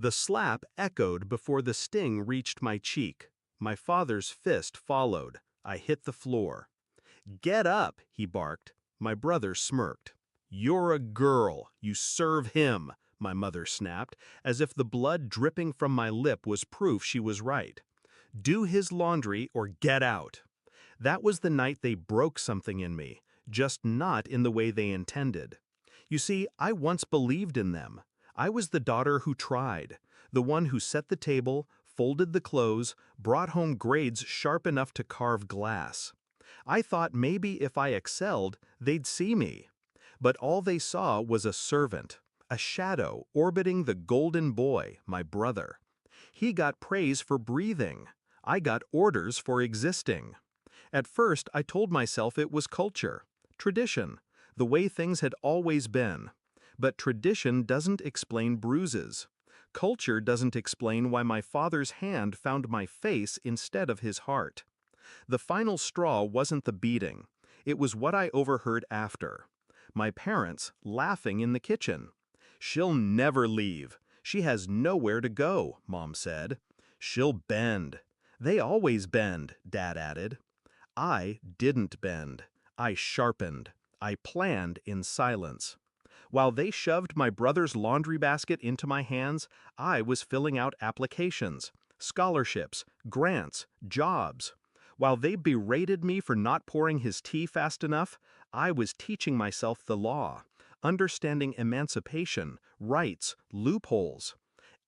The slap echoed before the sting reached my cheek. My father's fist followed. I hit the floor. "Get up," he barked. My brother smirked. "You're a girl. You serve him," my mother snapped, as if the blood dripping from my lip was proof she was right. "Do his laundry or get out." That was the night they broke something in me, just not in the way they intended. You see, I once believed in them. I was the daughter who tried, the one who set the table, folded the clothes, brought home grades sharp enough to carve glass. I thought maybe if I excelled, they'd see me. But all they saw was a servant, a shadow orbiting the golden boy, my brother. He got praise for breathing. I got orders for existing. At first, I told myself it was culture, tradition, the way things had always been. But tradition doesn't explain bruises. Culture doesn't explain why my father's hand found my face instead of his heart. The final straw wasn't the beating. It was what I overheard after. My parents laughing in the kitchen. "She'll never leave. She has nowhere to go," Mom said. "She'll bend." "They always bend," Dad added. I didn't bend. I sharpened. I planned in silence. While they shoved my brother's laundry basket into my hands, I was filling out applications, scholarships, grants, jobs. While they berated me for not pouring his tea fast enough, I was teaching myself the law, understanding emancipation, rights, loopholes.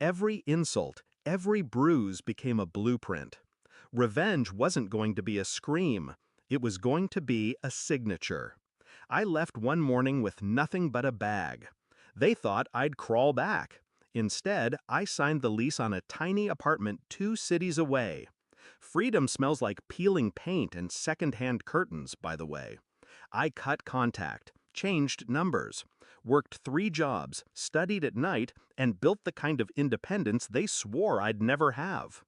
Every insult, every bruise became a blueprint. Revenge wasn't going to be a scream. It was going to be a signature. I left one morning with nothing but a bag. They thought I'd crawl back. Instead, I signed the lease on a tiny apartment 2 cities away. Freedom smells like peeling paint and second-hand curtains, by the way. I cut contact, changed numbers, worked 3 jobs, studied at night, and built the kind of independence they swore I'd never have.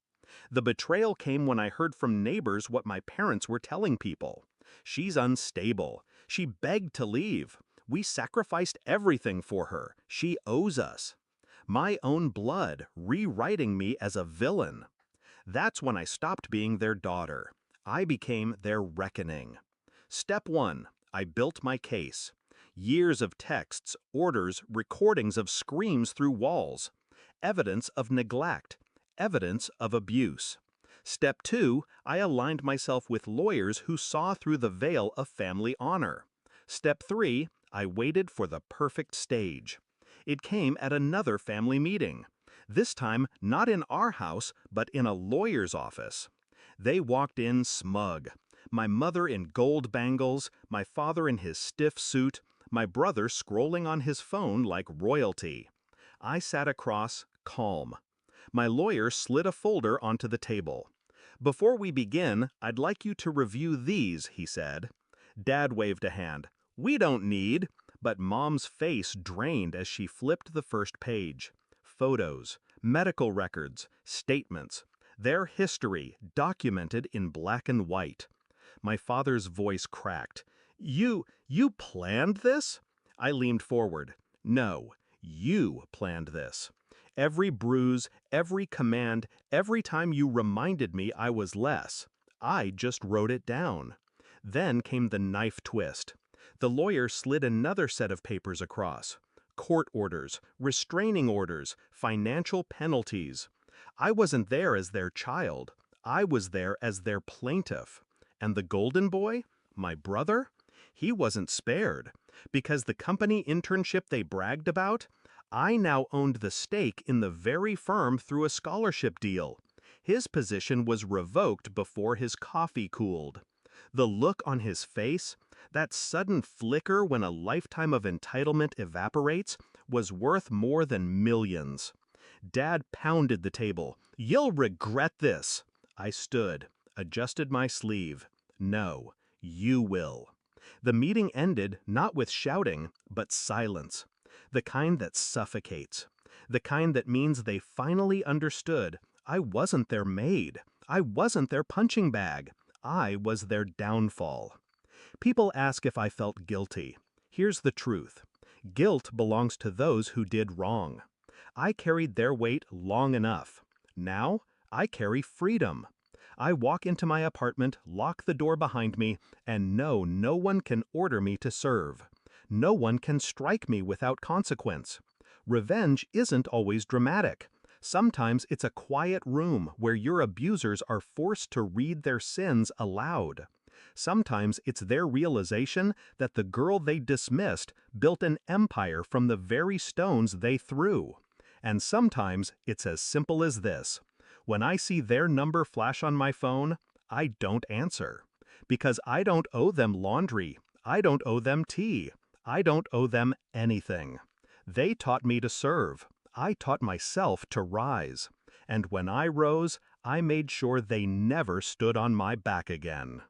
The betrayal came when I heard from neighbors what my parents were telling people. "She's unstable. She begged to leave. We sacrificed everything for her. She owes us." My own blood rewriting me as a villain. That's when I stopped being their daughter. I became their reckoning. Step 1. I built my case. Years of texts, orders, recordings of screams through walls. Evidence of neglect. Evidence of abuse. Step 2, I aligned myself with lawyers who saw through the veil of family honor. Step 3, I waited for the perfect stage. It came at another family meeting. This time, not in our house, but in a lawyer's office. They walked in smug. My mother in gold bangles, my father in his stiff suit, my brother scrolling on his phone like royalty. I sat across, calm. My lawyer slid a folder onto the table. "Before we begin, I'd like you to review these," he said. Dad waved a hand. "We don't need," but Mom's face drained as she flipped the first page. Photos, medical records, statements. Their history, documented in black and white. My father's voice cracked. You planned this?" I leaned forward. "No, you planned this. Every bruise, every command, every time you reminded me I was less. I just wrote it down." Then came the knife twist. The lawyer slid another set of papers across. Court orders, restraining orders, financial penalties. I wasn't there as their child. I was there as their plaintiff. And the golden boy? My brother? He wasn't spared. Because the company internship they bragged about, I now owned the stake in the very firm through a scholarship deal. His position was revoked before his coffee cooled. The look on his face, that sudden flicker when a lifetime of entitlement evaporates, was worth more than millions. Dad pounded the table. "You'll regret this." I stood, adjusted my sleeve. "No, you will." The meeting ended not with shouting, but silence. The kind that suffocates. The kind that means they finally understood I wasn't their maid. I wasn't their punching bag. I was their downfall. People ask if I felt guilty. Here's the truth. Guilt belongs to those who did wrong. I carried their weight long enough. Now, I carry freedom. I walk into my apartment, lock the door behind me, and know no one can order me to serve. No one can strike me without consequence. Revenge isn't always dramatic. Sometimes it's a quiet room where your abusers are forced to read their sins aloud. Sometimes it's their realization that the girl they dismissed built an empire from the very stones they threw. And sometimes it's as simple as this. When I see their number flash on my phone, I don't answer. Because I don't owe them laundry. I don't owe them tea. I don't owe them anything. They taught me to serve. I taught myself to rise. And when I rose, I made sure they never stood on my back again.